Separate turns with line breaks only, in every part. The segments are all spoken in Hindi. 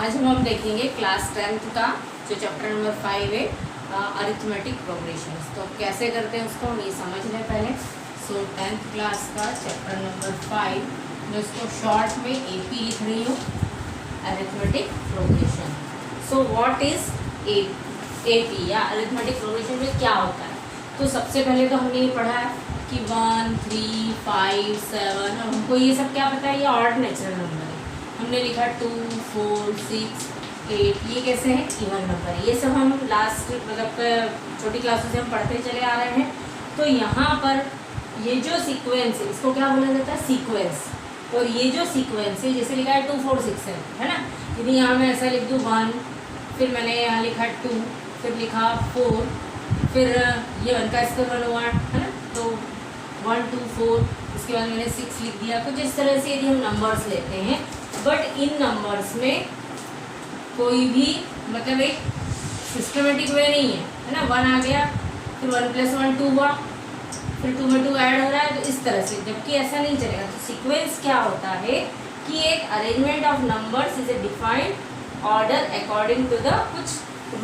आज हम देखेंगे क्लास 10th का जो चैप्टर नंबर 5 है अरिथमेटिक प्रोग्रेशंस। तो कैसे करते हैं उसको हम ये समझ लें पहले। सो 10th क्लास का चैप्टर नंबर 5 मैं इसको शॉर्ट में AP लिख रही हूँ, arithmetic progression. So what is AP या अरिथमेटिक प्रोग्रेशन में क्या होता है। तो सबसे पहले तो हमने ये पढ़ा है कि 1, 3, 5, 7 और हमको ये सब क्या पता है, ये ऑड नेचुरल नंबर है। हमने लिखा 2, 4, 6, 8, ये कैसे हैं, इवन नंबर है। ये सब हम लास्ट मतलब छोटी क्लासों से हम पढ़ते चले आ रहे हैं। तो यहाँ पर ये जो सीक्वेंस है इसको क्या बोला जाता है, सीक्वेंस। और ये जो सीक्वेंस है जैसे लिखा है 2, 4, 6, 7 है ना। यदि यहाँ मैं ऐसा लिख दूँ 1, फिर मैंने यहाँ लिखा 2, फिर लिखा 4, फिर ये 1 का स्क्वायर 1 हुआ है ना। तो 1, 2, 4, इसके बाद मैंने 6 लिख दिया। कुछ इस तरह से यदि हम नंबर्स लेते हैं, बट इन नंबर्स में कोई भी मतलब एक सिस्टमेटिक वे नहीं है ना। 1 आ गया, फिर 1 + 1 2 हुआ, फिर 2 में 2 ऐड हो रहा है, तो इस तरह से, जबकि ऐसा नहीं चलेगा। तो सीक्वेंस क्या होता है कि एक arrangement of numbers is a defined order according to the कुछ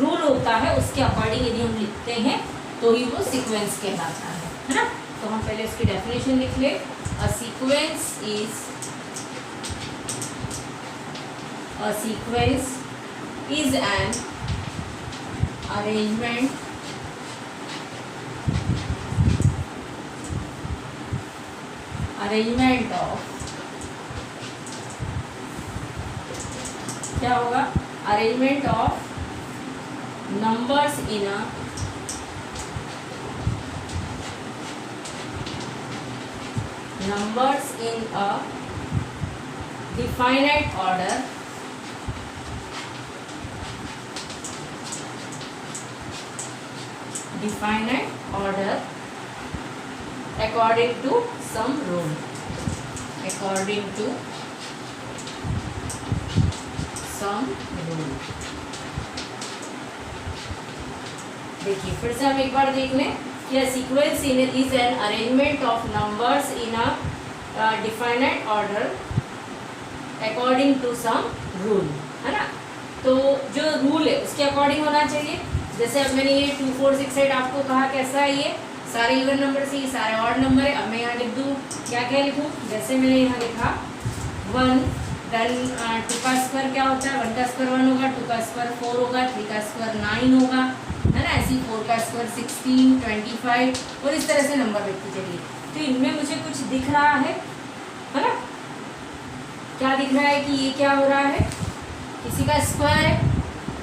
रूल होता है, उसके अकॉर्डिंग यदि हम लिखते हैं तो ही वो सीक्वेंस कहलाता है ना। तो हम पहले उसकी डेफिनेशन लिख ले। A sequence is an arrangement of क्या होगा, arrangement of numbers in a definite order according to some rule, देखिए फिर से हम एक बार देख लें। यह sequence is an arrangement of numbers in a definite order according to some rule है ना। तो जो रूल है उसके अकॉर्डिंग होना चाहिए। जैसे अब मैंने ये 2, 4, 6, 8 आपको कहा कैसा है, ये सारे इवन नंबर से, ये सारे ऑड नंबर है। अब मैं यहाँ लिख दूँ, क्या क्या लिखूँ। जैसे मैंने यहाँ लिखा 1, देन 2 का स्क्वायर क्या होता है, 1 का स्क्वायर 1 होगा, 2 का स्क्वायर 4 होगा, 3 का स्क्वायर 9 होगा है ना। ऐसे 4 का स्क्वायर 16, 25 और इस तरह से नंबर लिखते चलिए। तो इनमें मुझे कुछ दिख रहा है ना। क्या दिख रहा है कि ये क्या हो रहा है, किसी का स्क्वायर है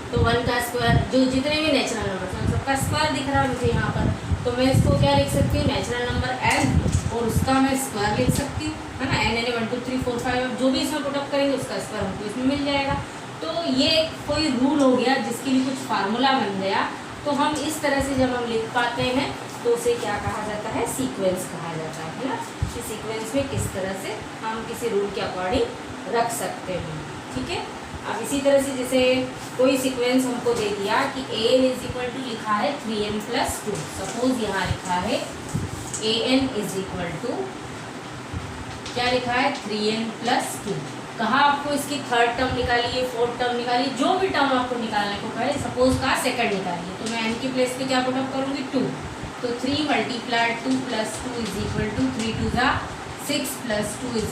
तो 1 का स्क्वायर, जो जितने भी नेचुरल नंबर हैं सबका स्क्वायर दिख रहा है मुझे यहाँ पर। तो मैं इसको क्या लिख सकती हूँ, नेचुरल नंबर n और उसका मैं स्क्वायर लिख सकती हूँ है ना। n 1, 2, 3, 4, 5 जो भी इसमें पुटअप करेंगे उसका स्क्वायर हमको इसमें मिल जाएगा। तो ये कोई रूल हो गया जिसके लिए कुछ फार्मूला बन गया। तो हम इस तरह से जब हम लिख पाते हैं तो उसे क्या कहा जाता है, सीक्वेंस कहा जाता है ना। कि सीक्वेंस में किस तरह से हम किसी रूल के अकॉर्डिंग रख सकते हैं, ठीक है। अब इसी तरह से जैसे कोई सीक्वेंस हमको दे दिया कि an = लिखा है 3n + 2। सपोज यहाँ लिखा है an = क्या लिखा है, 3n + 2। कहा आपको इसकी थर्ड टर्म निकालिए, फोर्थ टर्म निकालिए, जो भी टर्म आपको निकालने को कहे। सपोज कहा सेकंड निकालिए, तो मैं n की प्लेस पे क्या पुटअप करूँगी, 2। तो 3 × 2 + 2 = 3 × 2 6 + 2 =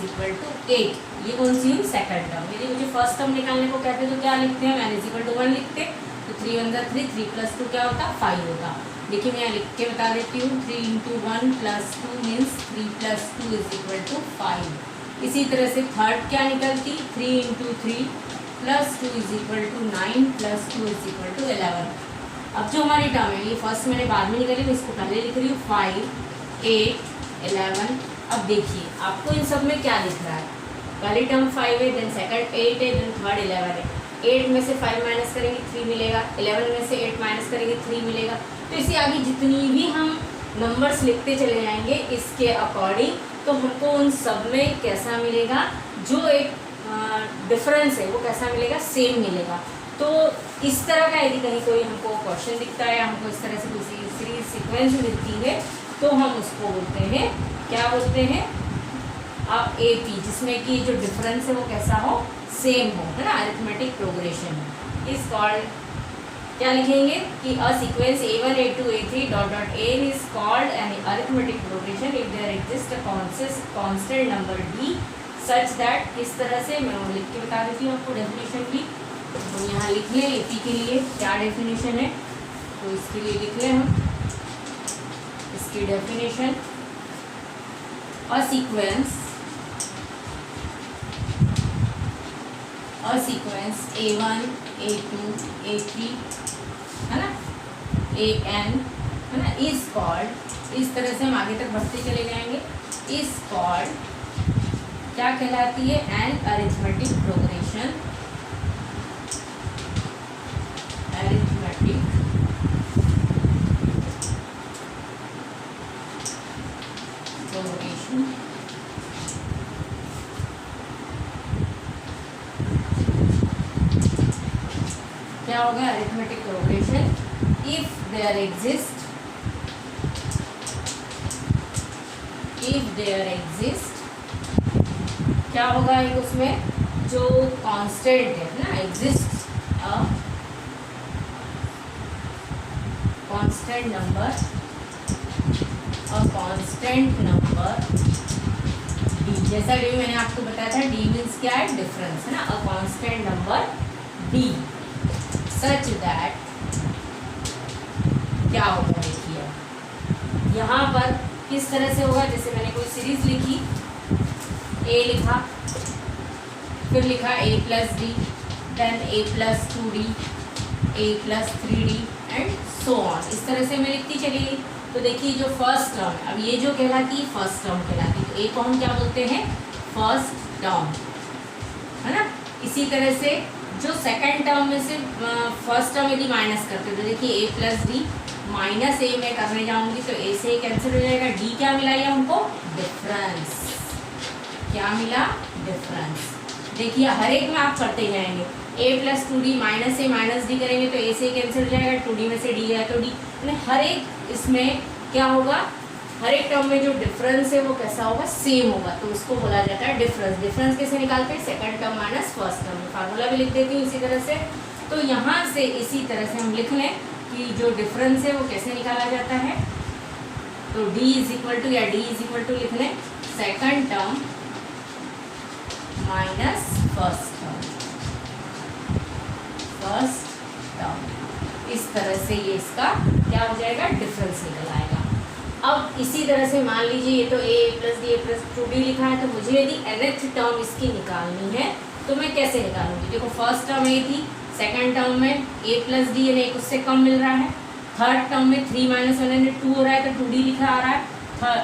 8। ये कौन सी हुई, सेकंड टर्म। यदि मुझे फर्स्ट टर्म निकालने को कहते तो क्या लिखते हैं, n = 1 लिखते। तो 3 × 1 = 3, 3 + 2 क्या होता, 5 होता। देखिए मैं यहाँ लिख के बता देती हूँ, 3 × 1 + 2 मीन्स 3 + 2 = 5। इसी तरह से थर्ड क्या निकलती, 3 × 3 + 2 = 9 + 2 = 11। अब जो हमारी टर्म है ये फर्स्ट मैंने बाद में निकाली, मैं इसको पहले लिख रही हूँ 5, 8, 11। अब देखिए आपको इन सब में क्या दिख रहा है, पहली टर्म 5 है, देन सेकंड 8 है, देन थर्ड 11 है। 8 में से 5 माइनस करेंगे 3 मिलेगा, 11 में से 8 माइनस करेंगे 3 मिलेगा। तो इसी आगे जितनी भी हम नंबर्स लिखते चले जाएंगे इसके अकॉर्डिंग, तो हमको उन सब में कैसा मिलेगा, जो एक डिफरेंस है वो कैसा मिलेगा, सेम मिलेगा। तो इस तरह का यदि कहीं कोई हमको क्वेश्चन दिखता है या हमको इस तरह से कोई सीरीज सीक्वेंस मिलती है तो हम उसको बोलते हैं, क्या बोलते हैं, अब ए पी, जिसमें कि जो डिफरेंस है वो कैसा हो, सेम हो, है ना, अरिथमेटिक प्रोग्रेशन इज कॉल्ड, क्या लिखेंगे कि a sequence a1 a2 a3 dot dot n is called an arithmetic progression if there exist a constant number d such that, किस तरह से मैं वो लिख के बता देती हूँ आपको डेफिनेशन की। तो यहाँ लिख लें एपी के लिए क्या डेफिनेशन है, तो इसके लिए लिख लें हम इसकी डेफिनेशन, अ सीक्वेंस a1 a2 a3, है ना, an, है ना, इज कॉल्ड, इस तरह से हम आगे तक बढ़ते चले जाएंगे, इज कॉल्ड क्या कहलाती है, an arithmetic progression, arithmetic progression, क्या होगा, arithmetic progression if there exist, क्या होगा, एक उसमें जो कांस्टेंट है ना, exist a constant number d, जैसा डी मैंने आपको बताया था, डी मीन्स क्या है, डिफरेंस, है ना, अ constant number D such that, क्या होगा देखिए यहाँ पर किस तरह से होगा, जैसे मैंने कोई सीरीज लिखी, ए लिखा, फिर लिखा a plus d, then a plus 2d, a plus 3d and so on, इस तरह से मैं लिखती चली गई। तो देखिए जो फर्स्ट टर्म है, अब ये जो कहलाती है फर्स्ट टर्म कहलाती है, तो ए को हम क्या बोलते हैं, फर्स्ट टर्म, है ना। इसी तरह से जो सेकंड टर्म में से फर्स्ट टर्म यदि माइनस करते हैं, तो देखिए a प्लस डी माइनस ए में करने जाऊंगी तो a से कैंसिल हो जाएगा, d क्या मिला है हमको, डिफरेंस, क्या मिला, डिफरेंस। देखिए हर एक में आप करते जाएंगे, a plus 2d minus A minus D करेंगे तो a से कैंसिल हो जाएगा, 2d में से d गया तो d, यानी हर एक इसमें क्या होगा, हर एक टर्म में जो डिफरेंस है वो कैसा होगा, सेम होगा, तो उसको बोला जाता है डिफरेंस। डिफरेंस कैसे निकालते हैं, second term minus first term, formula भी लिख देती हूँ इसी तरह से। तो यहाँ से इसी तरह से हम लिख लें कि जो डिफरेंस है वो कैसे निकाला जाता है, तो d इज इक्वल टू, या d इज इक्वल टू लिख लें second term minus first term, इस तरह से ये इसका क्या हो जाएगा, डिफरेंस निकल आएगा। अब इसी तरह से मान लीजिए ये तो a plus D plus 2d लिखा है, तो मुझे यदि nth टर्म इसकी निकालनी है तो मैं कैसे निकालूंगी, देखो फर्स्ट टर्म a थी, सेकंड टर्म में a प्लस डी यानी एक उससे कम मिल रहा है, थर्ड टर्म में 3 माइनस 1 यानी 2 हो रहा है तो 2d लिखा आ रहा है,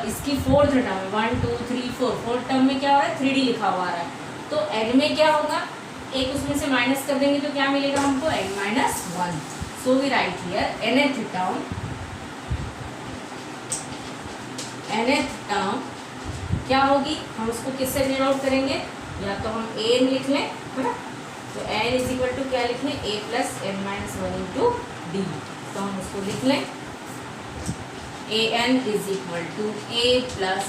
इसकी फोर्थ टर्म में 1 2 3 4, फोर्थ टर्म में क्या हो रहा है, 3d लिखा हुआ आ रहा है, तो n में क्या होगा, एक उसमें से माइनस कर देंगे तो क्या मिलेगा हमको, n minus 1। So we write here nth term क्या होगी, हम उसको किससे डिनोट करेंगे, या तो हम an लिख लें, है ना, तो n इज इक्वल टू क्या लिख लें, a plus n minus 1 into d, तो हम उसको लिख लें an is equal to a plus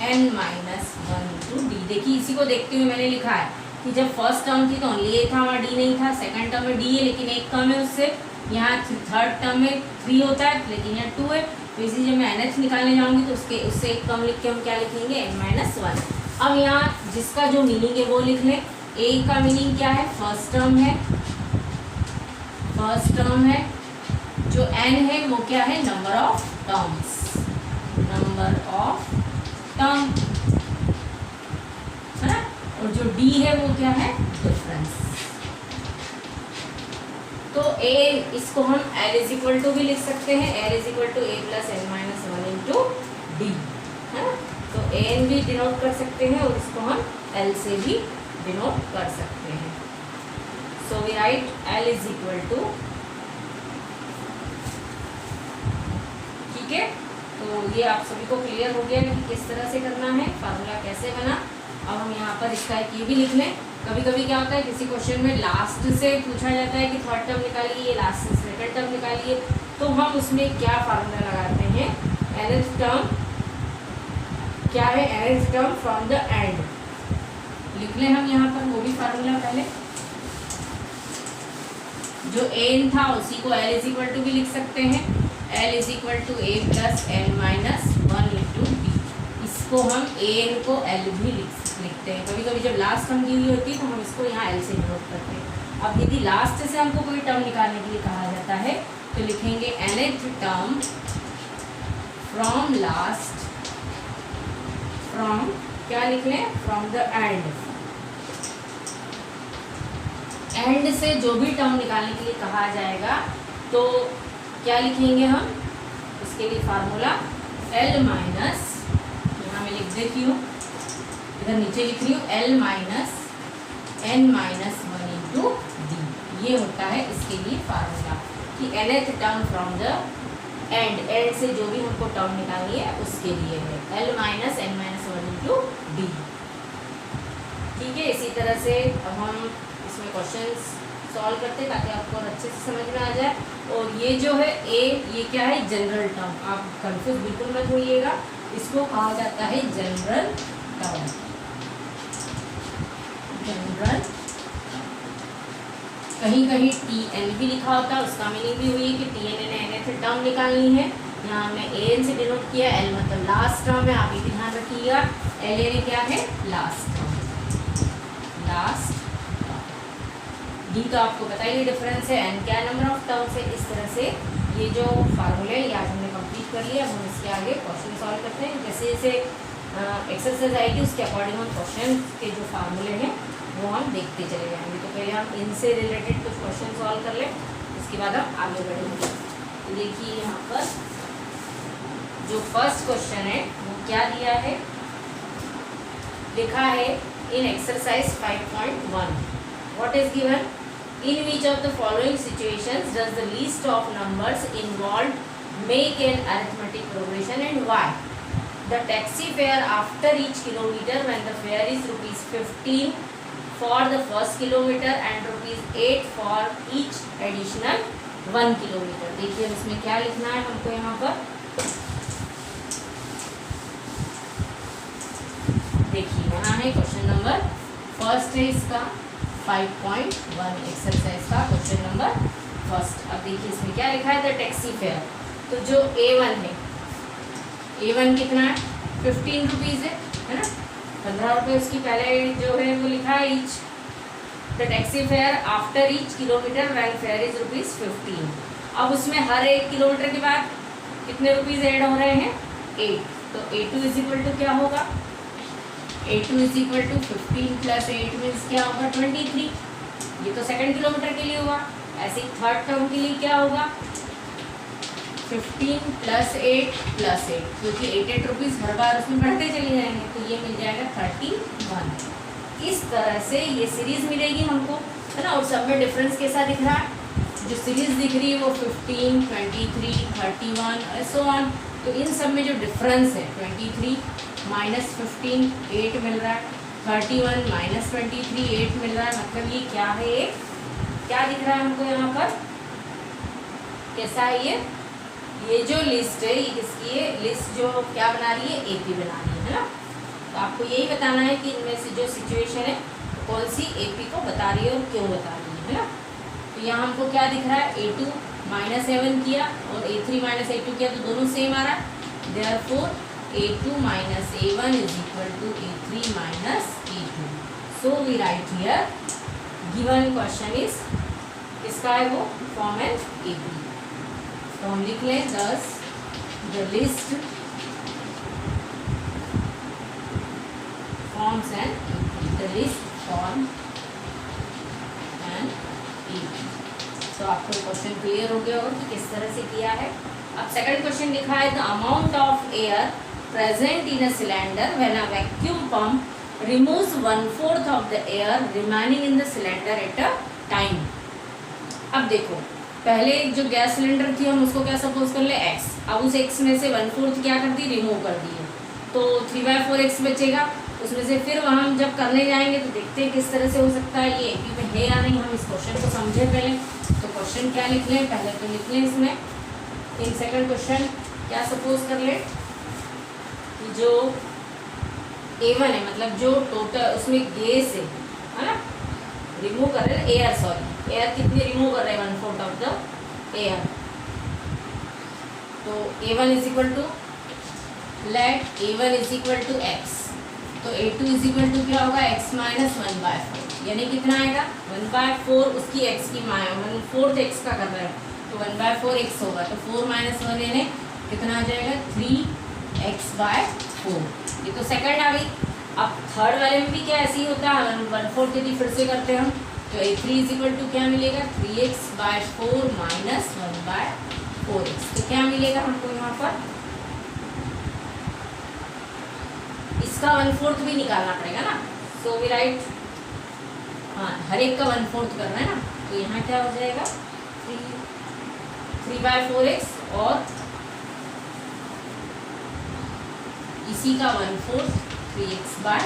n minus 1 into d. देखिए इसी को देखते हुए मैंने लिखा है कि जब फर्स्ट टर्म थी तो ओनली ए था, वहाँ डी नहीं था, सेकंड टर्म में डी है लेकिन एक कम है उससे, यहाँ थर्ड टर्म में 3 होता है लेकिन यहाँ 2 है, तो इसी जब मैं nth निकालने जाऊँगी तो उससे एक कम लिख के हम क्या लिखेंगे, n माइनस 1। अब यहाँ जिसका जो मीनिंग है वो लिख लें, a का मीनिंग क्या है, फर्स्ट टर्म है, जो n है वो क्या है, नंबर ऑफ टर्म्स, है ना, और जो d है वो क्या है, डिफरेंस। तो a इसको हम l इज इक्वल टू भी लिख सकते हैं, l is equal to a plus n minus 1 into d, है ना, तो an भी डिनोट कर सकते हैं और इसको हम l से भी डिनोट कर सकते हैं। So we write l is equal to, ठीक है, तो ये आप सभी को क्लियर हो गया कि किस तरह से करना है, फार्मूला कैसे बना। अब हम यहाँ पर इसका एक ये भी लिख लें, कभी कभी क्या होता है किसी क्वेश्चन में लास्ट से पूछा जाता है कि थर्ड टर्म निकालिए, लास्ट से सेकंड टर्म निकालिए, तो हम उसमें क्या फार्मूला लगाते हैं, nth टर्म क्या है nth term from the end. लिख लें हम यहाँ पर वो भी फार्मूला पहले, जो n था उसी को l इज इक्वल टू भी लिख सकते हैं, l is equal to a plus n minus 1 into b। इसको हम an को l भी लिखते हैं। कभी कभी जब लास्ट टर्म दी हुई होती है तो हम इसको यहाँ l से डिनोट करते हैं। अब यदि लास्ट से हमको कोई टर्म निकालने के लिए कहा जाता है तो लिखेंगे nth term from last, from क्या लिख लें, फ्रॉम द एंड। एंड से जो भी टर्म निकालने के लिए कहा जाएगा तो क्या लिखेंगे हम, उसके लिए फार्मूला l माइनस, यहाँ मैं लिख देती हूँ, इधर नीचे लिख रही हूँ l minus n minus 1 into D. ये होता है इसके लिए फार्मूला कि nth term from the end, and से जो भी हमको टर्म निकालनी है उसके लिए है l minus n minus 1 into D. ठीक है, इसी तरह से अब हम इसमें क्वेश्चंस सॉल्व करते हैं ताकि आपको और अच्छे से समझ में आ जाए। और ये जो है a, ये क्या है, जनरल टर्म। आप कंफ्यूज बिल्कुल मत होइएगा, इसको कहा जाता है जनरल टर्म। जनरल, कहीं कहीं tn भी लिखा होता है, उसका मीनिंग भी हुई कि tn ने nth टर्म निकालनी है। यहाँ हमने an से डिनोट किया, l मतलब लास्ट टर्म है, आप ये ध्यान रखिएगा। la क्या है, लास्ट टर्म, लास्ट। डी तो आपको पता ही डिफरेंस है, एन क्या नंबर ऑफ टर्म्स है। इस तरह से ये जो फार्मूले है ये आज हमने कंप्लीट कर लिया। अब हम इसके आगे क्वेश्चन सॉल्व करते हैं। जैसे जैसे एक्सरसाइज आएगी उसके अकॉर्डिंग हम क्वेश्चन के जो फार्मूले हैं वो हम देखते चले जाएंगे। तो पहले हम इनसे रिलेटेड कुछ क्वेश्चन सॉल्व कर लें, उसके बाद हम आगे बढ़ेंगे। तो देखिए यहाँ पर जो फर्स्ट क्वेश्चन है वो क्या दिया है, लिखा है इन exercise 5.1 what is given, in which of the following situations does the least of numbers involved make an arithmetic progression and why? The taxi fare after each kilometer when the fare is rupees 15 for the first kilometer and rupees 8 for each additional 1 kilometer। देखिए इसमें क्या लिखना है हमको यहाँ पर, देखिए यहाँ है क्वेश्चन नंबर फर्स्ट है इसका 5.1 एक्सरसाइज का क्वेश्चन नंबर फर्स्ट। अब देखिए इसमें क्या लिखा है, द टैक्सी फेयर। तो जो A1 है, A1 कितना है, 15 रुपीज़ है ना, 15 रुपये उसकी पहले जो है वो लिखा है each. The taxi fare after each kilometre when fare is rupees 15। अब उसमें हर एक किलोमीटर के बाद कितने रुपीज़ ऐड हो रहे हैं, 8। तो A2 इज इक्वल टू क्या होगा, A2 is equal to 15 plus 8 means क्या होगा, 23। ये तो सेकंड किलोमीटर के लिए हुआ। ऐसे ही थर्ड टर्म के लिए क्या होगा, 15 प्लस 8 प्लस 8, क्योंकि 8 रुपीज़ हर बार उसमें बढ़ते चले जाएंगे, तो ये मिल जाएगा 31। इस तरह से ये सीरीज़ मिलेगी हमको, है ना। और सब में डिफरेंस कैसा दिख रहा है, जो सीरीज़ दिख रही है वो 15, 23, 31 ऐसो ऑन। तो इन सब में जो डिफरेंस है 23 माइनस 15 8 मिल रहा है, 31 माइनस 23 8 मिल रहा है। मतलब ये क्या है, ये क्या दिख रहा है हमको यहाँ पर, कैसा है ये जो लिस्ट है ये किसकी है, लिस्ट जो क्या बना रही है, AP बना रही है ना। तो आपको यही बताना है कि इनमें से जो सिचुएशन है कौन सी AP को बता रही है और क्यों बता रही है ना। तो यहाँ हमको क्या दिख रहा है, A2 माइनस 7 किया और A3 माइनस A2 किया तो दोनों सेम आ रहा है। Therefore A2 minus A1 is equal to A3 minus A2. So we write here given question is किसका है वो, form and AP। तो हम लिख लें thus the list forms and AP, the list form and AP। तो आपको क्वेश्चन क्लियर हो गया होगा कि किस तरह से किया है। अब सेकंड क्वेश्चन लिखा है the amount of air present in a cylinder when a vacuum pump removes 1/4 of the air remaining in the cylinder at a time। अब देखो पहले जो गैस सिलेंडर थी हम उसको क्या सपोज कर ले x, अब उस x में से 1/4 क्या कर दी, रिमूव कर दी है, तो 3/4x बचेगा। उसमें से फिर हम जब करने जाएंगे तो देखते हैं किस तरह से हो सकता है, ये AP में है या नहीं। हम इस क्वेश्चन को समझे पहले। तो क्वेश्चन क्या लिख लें, पहले तो लिख लें इसमें इन सेकंड क्वेश्चन क्या सपोज कर ले, जो A1 है, मतलब जो टोटल उसमें गैस है ना, रिमूव कर रहे हैं एयर, सॉरी एयर कितनी रिमूव कर रहे हैं, 1/4 ऑफ द एयर। तो A1 is equal to, let A1 is equal to x, तो A2 इज इक्वल टू क्या होगा, x माइनस 1/4, यानी कितना आएगा 1/4, उसकी x की 1/4 x का कर रहे हैं तो 1/4 x होगा, तो 4 माइनस 1 यानी कितना आ जाएगा 3x/4। ये तो सेकंड आ गई। अब थर्ड वाले में भी क्या ऐसे ही होता है, 1/4 यदि फिर से करते हैं हम, तो A3 इज इक्वल टू क्या मिलेगा 3x/4 माइनस 1/4x, तो क्या मिलेगा हमको यहाँ पर, इसका 1/4 भी निकालना पड़ेगा ना, सो वी राइट, हाँ हर एक का 1/4 करना है ना, तो यहाँ क्या हो जाएगा 3/4x और इसी का 1/4 3x/4,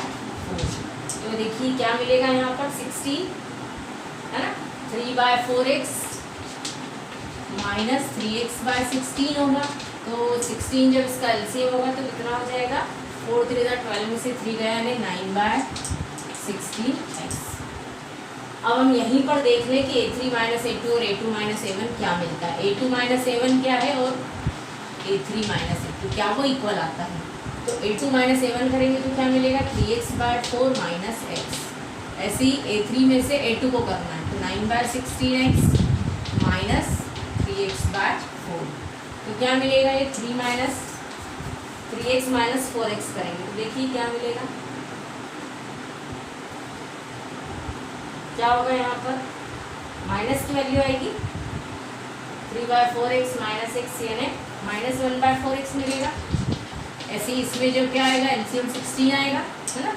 तो देखिए क्या मिलेगा यहाँ पर 16 है ना, 3/4x माइनस 3x/16 होगा, तो 16 जब इसका एलसीएम होगा तो कितना हो जाएगा 4 3 12 में से 3 गया यानी 9/16x। अब हम यहीं पर देख लें कि A3 माइनस A2 और A2 माइनस A1 क्या मिलता है, A2 माइनस A1 क्या है और A3 माइनस A2 क्या वो इक्वल आता है, तो A2 माइनस A1 करेंगे तो क्या मिलेगा 3x/4 माइनस x, ऐसे ही A3 में से A2 को करना है तो 9/16x माइनस 3x/4, तो क्या मिलेगा ये 3x माइनस 4x करेंगे तो देखिए क्या मिलेगा, क्या होगा यहाँ पर माइनस की वैल्यू आएगी 3/4x माइनस x यानी माइनस 1/4x मिलेगा। ऐसे ही इसमें जो क्या आएगा एलसीएम 16 आएगा है ना,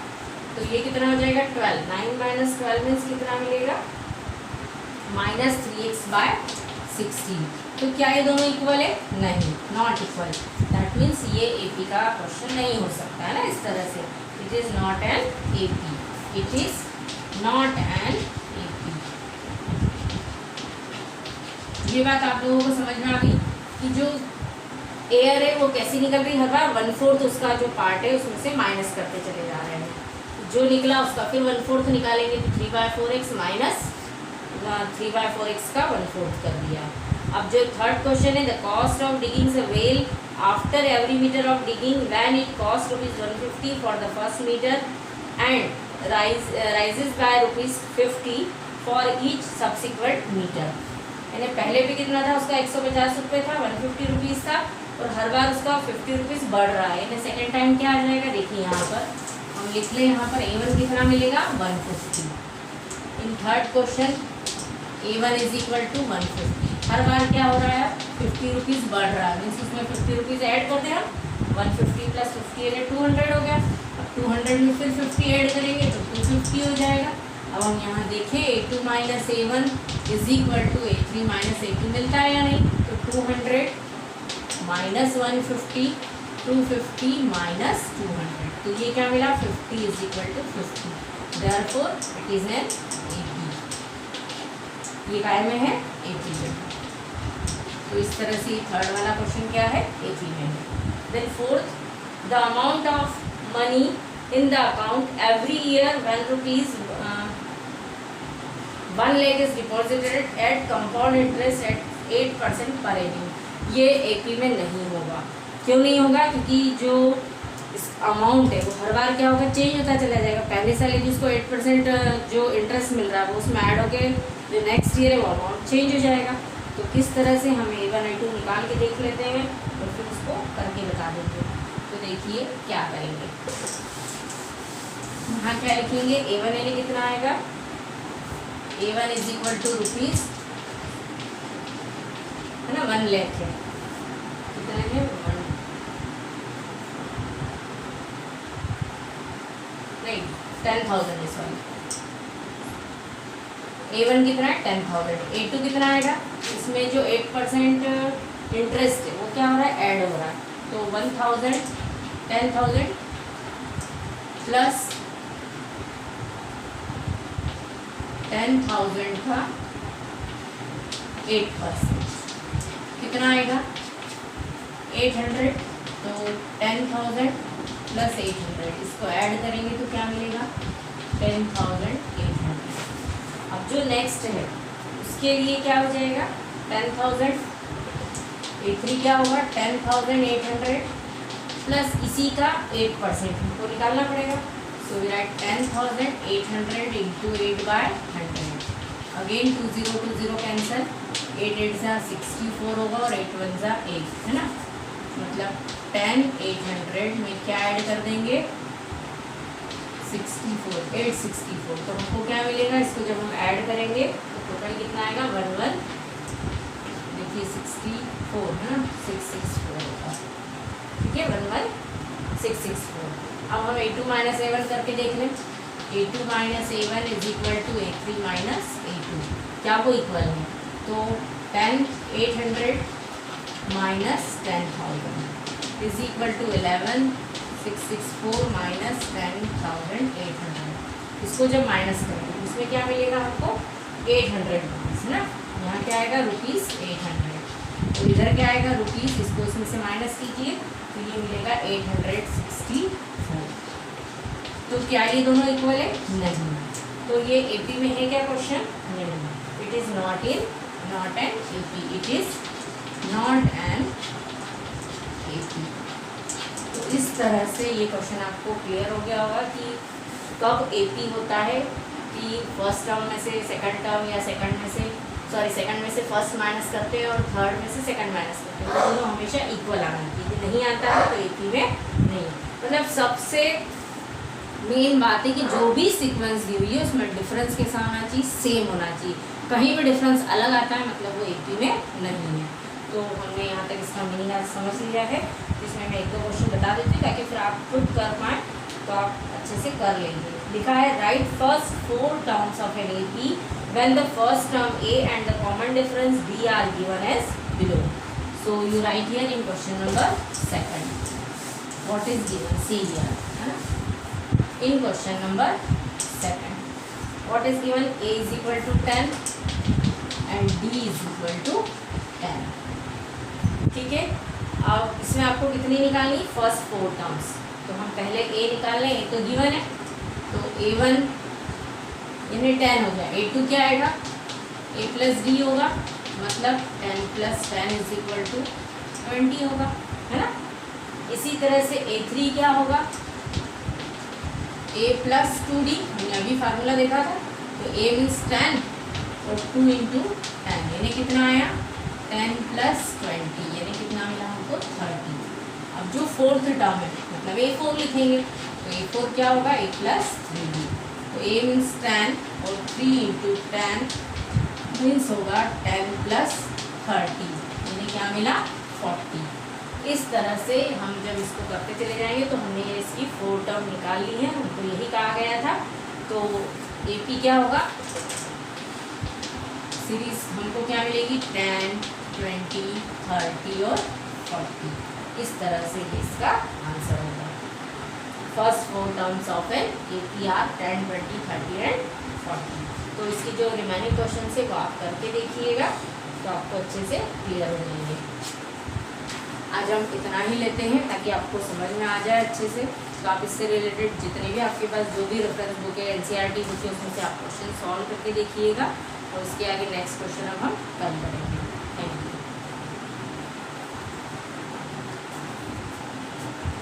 तो ये कितना हो जाएगा 12, 9 माइनस 12 मीन्स कितना मिलेगा माइनस 3x/16, तो क्या ये दोनों इक्वल है, नहीं, नॉट इक्वल, दैट मीन्स ये एपी का क्वेश्चन नहीं हो सकता है ना इस तरह से, it is not an AP, it is not an AP. ये बात आप लोगों को समझ में आ गई कि जो एयर है वो कैसी निकल रही है, हर बार 1/4 उसका जो पार्ट है उसमें से माइनस करते चले जा रहे हैं, जो निकला उसका फिर 1/4 निकालेंगे तो 3/4x माइनस 3/4x का 1/4 कर दिया। अब जो थर्ड क्वेश्चन है, the cost of digging a well after every metre of digging when it cost ₹150 for the first metre and rises by ₹50 for each subsequent metre, यानी पहले भी कितना था उसका 150 रुपये था, 150 रुपीज़ था और हर बार उसका 50 रुपीज़ बढ़ रहा है, यानी सेकेंड टाइम क्या आ जाएगा, देखिए यहाँ पर हम लिख लें, यहाँ पर A1 कितना मिलेगा 150, in third question A1 is equal to 150, हर बार क्या हो रहा है 50 रुपीज़ बढ़ रहा है, मीन्स उसमें 50 रुपीज़ ऐड करते हैं हम, 150 प्लस 50 यानी 200 हो गया, अब 200 में फिर 50 ऐड करेंगे तो 250 हो जाएगा। अब हम यहाँ देखें A2 minus A1 is equal to A3 minus A2 मिलता है या नहीं, तो 200 माइनस 150 250 माइनस 200, तो ये क्या मिला 50 is equal to 50, therefore it is an AP, ये काय में है एपी में, तो इस तरह से थर्ड वाला क्वेश्चन क्या है एपी में है। Then fourth, the amount of money in the account every year ₹1 lakh is deposited at compound interest at 8% per annum, ये एपी में नहीं होगा, क्यों नहीं होगा, क्योंकि जो इस अमाउंट है वो हर बार क्या होगा चेंज होता चला जाएगा, पहले साल जिसको 8% जो इंटरेस्ट मिल रहा है वो उसमें ऐड होकर जो नेक्स्ट ईयर है वो अमाउंट चेंज हो जाएगा, तो किस तरह से हम A1 A2 निकाल के देख लेते हैं और फिर उसको करके बता देंगे। तो देखिए क्या करेंगे, यहाँ क्या लिखेंगे A1 यानी कितना आएगा, A1 is equal to rupees है ना 1 लाख है, कितना है नहीं 10,000 है, सॉरी A1 कितना है 10,000, A2 कितना आएगा, इसमें जो 8% इंटरेस्ट है वो क्या हो रहा है ऐड हो रहा है, तो 1,000 10,000 प्लस 10,000 का 8% कितना आएगा 800, तो 10,000 प्लस 800, इसको ऐड करेंगे तो क्या मिलेगा 10,800। अब जो नेक्स्ट है उसके लिए क्या हो जाएगा 10,000, A3 क्या होगा 10,800 प्लस इसी का 8% हमको निकालना पड़ेगा। So we write 10,800 into 8/100। Again 20 cancel, 8 8 जा 64 होगा और 8 1 जा 8, है ना। मतलब 10,800 में क्या ऐड कर देंगे 64, 864, तो हमको क्या मिलेगा, इसको जब हम ऐड करेंगे तो टोटल कितना आएगा 11, देखिए 64 है ना, 664 होगा, ठीक है 11664। अब हम A2 माइनस A1 करके देख लें। A2 minus A1 is equal to A3 minus A2, क्या वो इक्वल है, तो 10,800 minus 10,000 is equal to 11,664 minus 10,800। इसको जब माइनस करेंगे इसमें क्या मिलेगा हमको 800 रुपीज़, है ना। यहाँ क्या आएगा ₹800, तो इधर क्या आएगा रुपीज़, इसको इसमें से माइनस कीजिए तो ये मिलेगा 864। तो क्या ये दोनों इक्वल है, नहीं। तो ये AP में है क्या क्वेश्चन, नहीं, it is not an AP, it is not an AP। तो इस तरह से ये क्वेश्चन आपको क्लियर हो गया होगा कि कब AP होता है, कि फर्स्ट टर्म में से सेकंड टर्म या सेकंड में से फर्स्ट माइनस करते हैं और थर्ड में से सेकंड माइनस करते हैं, तो दोनों हमेशा इक्वल आना चाहिए। नहीं आता है तो AP में नहीं। मतलब सबसे मेन बात है कि जो भी सीक्वेंस दी हुई है उसमें डिफरेंस कैसा होना चाहिए, सेम होना चाहिए। कहीं भी डिफरेंस अलग आता है मतलब वो AP में नहीं है। तो हमने यहाँ तक इसका मीनिंग आज समझ लिया है, जिसमें मैं 1-2 क्वेश्चन बता देती हूँ ताकि फिर आप खुद कर पाएँ, तो आप अच्छे से कर लेंगे। लिखा है write first 4 terms of an AP when the first term A and the common difference B are given as below. So you write here in question number 2 what is given, see here, है ना। In question number 2 what is given, A is equal to 10 and D is equal to 10, ठीक है। अब इसमें आपको कितनी निकालनी, फर्स्ट 4 टर्म्स, तो हम पहले A निकाल लें, A तो गिवन है, तो A1 यानी 10 हो गया, A2 क्या आएगा A प्लस D होगा, मतलब 10 प्लस 10 इज इक्वल टू 20 होगा, है ना। इसी तरह से A3 क्या होगा A प्लस 2D, हमने अभी फार्मूला देखा था, तो A मीन्स 10 और 2 इंटू 10 यानी कितना आया 10 प्लस 20 यानी कितना मिला हमको 30। अब जो फोर्थ टर्म है मतलब A4 लिखेंगे, तो A4 क्या होगा A प्लस 3D, तो A मीन्स 10 और 3 इंटू 10 मीन्स होगा 10 प्लस 30 यानी क्या मिला 40। इस तरह से हम जब इसको करते चले जाएंगे तो हमने ये इसकी 4 टर्म निकाल ली है, हमको यही कहा गया था। तो AP क्या होगा, सीरीज हमको क्या मिलेगी 10, 20, 30 और 40। इस तरह से ये इसका आंसर होगा। First 4 terms of an AP are 10, 20, 30 and 40। तो इसकी जो रिमेनिंग क्वेश्चन है वो आप करके देखिएगा तो आपको अच्छे से क्लियर हो जाएंगे। आज हम इतना ही लेते हैं ताकि आपको समझ में आ जाए अच्छे से। तो आप इससे रिलेटेड जितने भी आपके पास जो भी रेफरेंस बुक है, NCERT बुक है, उसमें से आप क्वेश्चन सॉल्व करके देखिएगा और उसके आगे नेक्स्ट क्वेश्चन अब हम कल करेंगे।